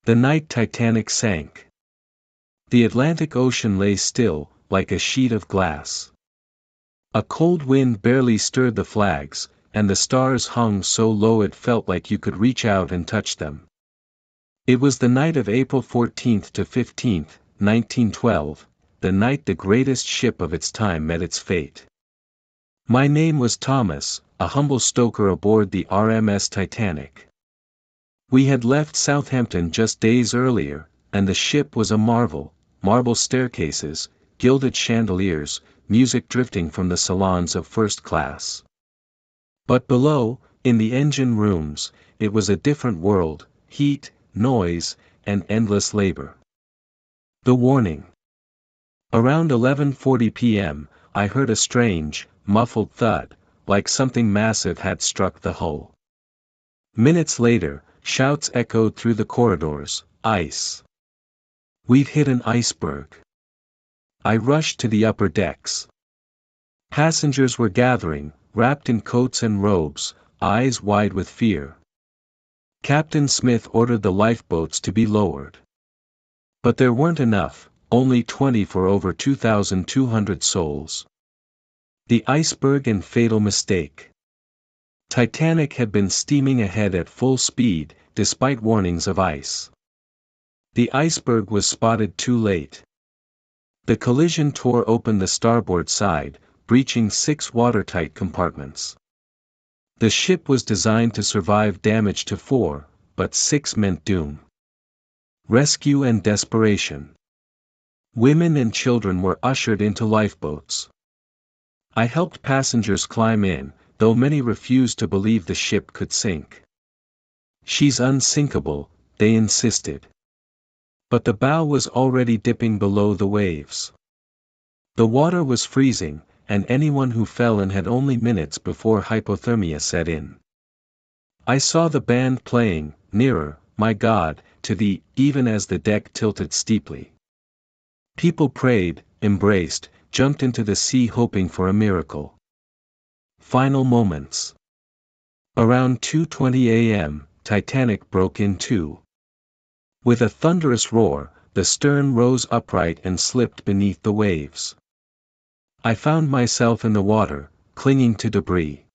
The night Titanic sank. The Atlantic Ocean lay still, like a sheet of glass. A cold wind barely stirred the flags, and the stars hung so low it felt like you could reach out and touch them. It was the night of April 14th to 15th, 1912, the night the greatest ship of its time met its fate. My name was Thomas, a humble stoker aboard the RMS Titanic. We had left Southampton just days earlier, and the ship was a marvel: marble staircases, gilded chandeliers, music drifting from the salons of first class. But below, in the engine rooms, it was a different world: heat, noise, and endless labor. The warning. Around 11:40 p.m., I heard a strange, muffled thud, like something massive had struck the hull. Minutes later, shouts echoed through the corridors: "Ice! We've hit an iceberg!" I rushed to the upper decks. Passengers were gathering, wrapped in coats and robes, eyes wide with fear. Captain Smith ordered the lifeboats to be lowered. But there weren't enough, only 20 for over 2,200 souls. The iceberg and fatal mistake. Titanic had been steaming ahead at full speed, despite warnings of ice. The iceberg was spotted too late. The collision tore open the starboard side, breaching 6 watertight compartments. The ship was designed to survive damage to 4, but 6 meant doom. Rescue and desperation. Women and children were ushered into lifeboats. I helped passengers climb in, though many refused to believe the ship could sink. "She's unsinkable," they insisted. But the bow was already dipping below the waves. The water was freezing, and anyone who fell in had only minutes before hypothermia set in. I saw the band playing, "Nearer, My God, to Thee," even as the deck tilted steeply. People prayed, embraced, jumped into the sea hoping for a miracle. Final moments. Around 2:20 a.m., Titanic broke in two. With a thunderous roar, the stern rose upright and slipped beneath the waves. I found myself in the water, clinging to debris.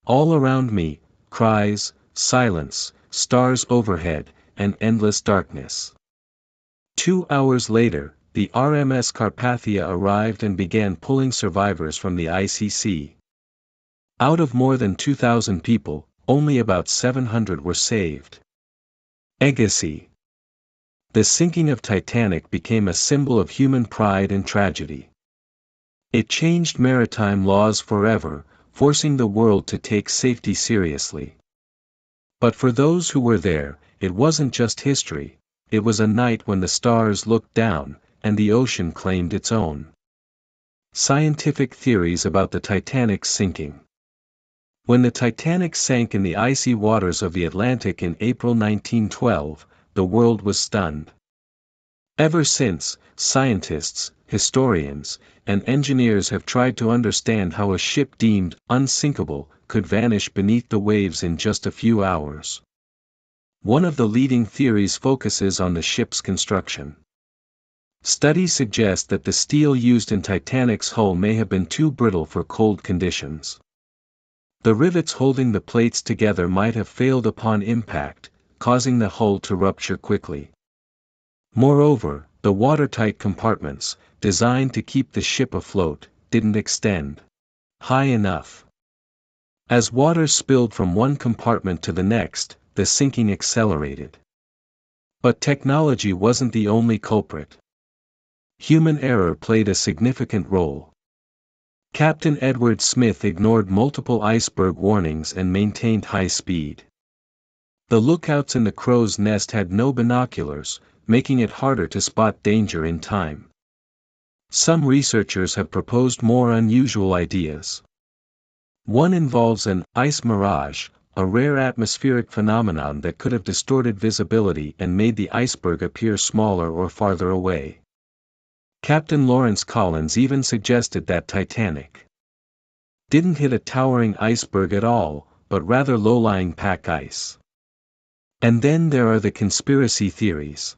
All around me, cries, silence, stars overhead, and endless darkness. 2 hours later, the RMS Carpathia arrived and began pulling survivors from the icy sea. Out of more than 2,000 people, only about 700 were saved. Legacy. The sinking of Titanic became a symbol of human pride and tragedy. It changed maritime laws forever, forcing the world to take safety seriously. But for those who were there, it wasn't just history, it was a night when the stars looked down, and the ocean claimed its own. Scientific theories about the Titanic's sinking. When the Titanic sank in the icy waters of the Atlantic in April 1912, the world was stunned. Ever since, scientists, historians, and engineers have tried to understand how a ship deemed unsinkable could vanish beneath the waves in just a few hours. One of the leading theories focuses on the ship's construction. Studies suggest that the steel used in Titanic's hull may have been too brittle for cold conditions. The rivets holding the plates together might have failed upon impact, causing the hull to rupture quickly. Moreover, the watertight compartments, designed to keep the ship afloat, didn't extend high enough. As water spilled from one compartment to the next, the sinking accelerated. But technology wasn't the only culprit. Human error played a significant role. Captain Edward Smith ignored multiple iceberg warnings and maintained high speed. The lookouts in the crow's nest had no binoculars, making it harder to spot danger in time. Some researchers have proposed more unusual ideas. One involves an ice mirage, a rare atmospheric phenomenon that could have distorted visibility and made the iceberg appear smaller or farther away. Captain Lawrence Collins even suggested that Titanic didn't hit a towering iceberg at all, but rather low-lying pack ice. And then there are the conspiracy theories.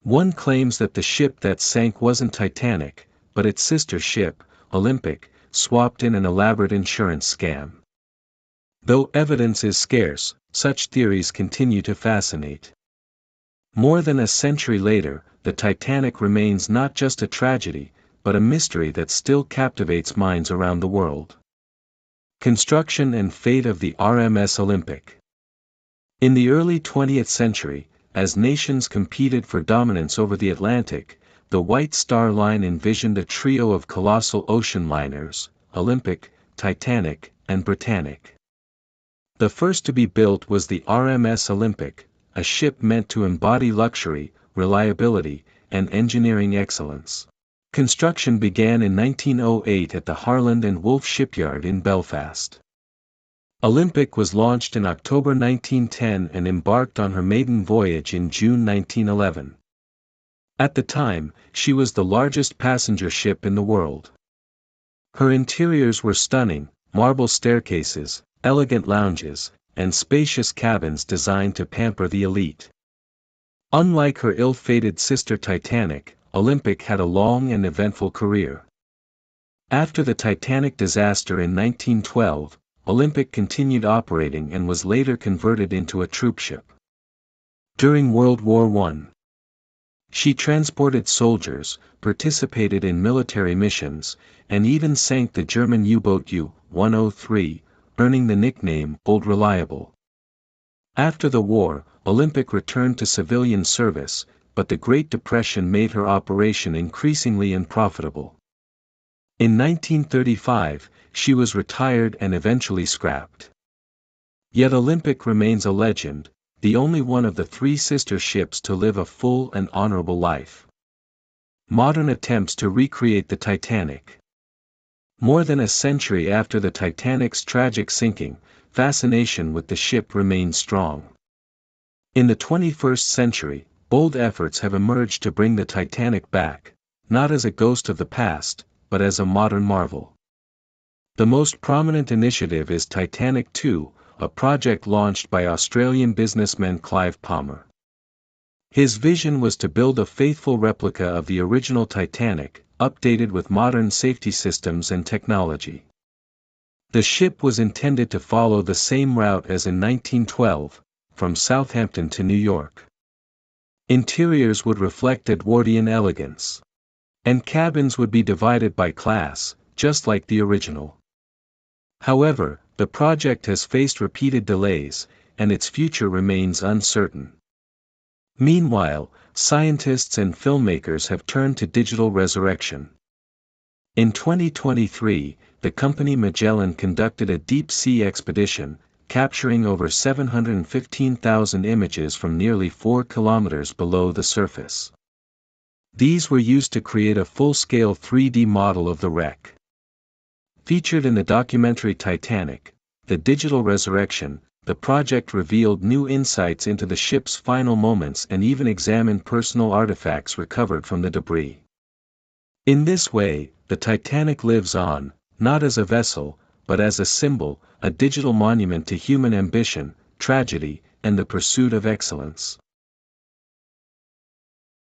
One claims that the ship that sank wasn't Titanic, but its sister ship, Olympic, swapped in an elaborate insurance scam. Though evidence is scarce, such theories continue to fascinate. More than a century later, the Titanic remains not just a tragedy, but a mystery that still captivates minds around the world. Construction and fate of the RMS Olympic. In the early 20th century, as nations competed for dominance over the Atlantic, the White Star Line envisioned a trio of colossal ocean liners, Olympic, Titanic, and Britannic. The first to be built was the RMS Olympic, a ship meant to embody luxury, reliability, and engineering excellence. Construction began in 1908 at the Harland and Wolff shipyard in Belfast. Olympic was launched in October 1910 and embarked on her maiden voyage in June 1911. At the time, she was the largest passenger ship in the world. Her interiors were stunning, marble staircases, elegant lounges, and spacious cabins designed to pamper the elite. Unlike her ill-fated sister Titanic, Olympic had a long and eventful career. After the Titanic disaster in 1912, Olympic continued operating and was later converted into a troopship. During World War I, she transported soldiers, participated in military missions, and even sank the German U-boat U-103, earning the nickname Old Reliable. After the war, Olympic returned to civilian service, but the Great Depression made her operation increasingly unprofitable. In 1935, she was retired and eventually scrapped. Yet Olympic remains a legend, the only one of the three sister ships to live a full and honorable life. Modern attempts to recreate the Titanic. More than a century after the Titanic's tragic sinking, fascination with the ship remains strong. In the 21st century, bold efforts have emerged to bring the Titanic back, not as a ghost of the past, but as a modern marvel. The most prominent initiative is Titanic 2, a project launched by Australian businessman Clive Palmer. His vision was to build a faithful replica of the original Titanic, updated with modern safety systems and technology. The ship was intended to follow the same route as in 1912, from Southampton to New York. Interiors would reflect Edwardian elegance. And cabins would be divided by class, just like the original. However, the project has faced repeated delays, and its future remains uncertain. Meanwhile, scientists and filmmakers have turned to digital resurrection. In 2023, the company Magellan conducted a deep-sea expedition, capturing over 715,000 images from nearly 4 kilometers below the surface. These were used to create a full-scale 3D model of the wreck. Featured in the documentary Titanic, The Digital Resurrection, the project revealed new insights into the ship's final moments and even examined personal artifacts recovered from the debris. In this way, the Titanic lives on, not as a vessel, but as a symbol, a digital monument to human ambition, tragedy, and the pursuit of excellence.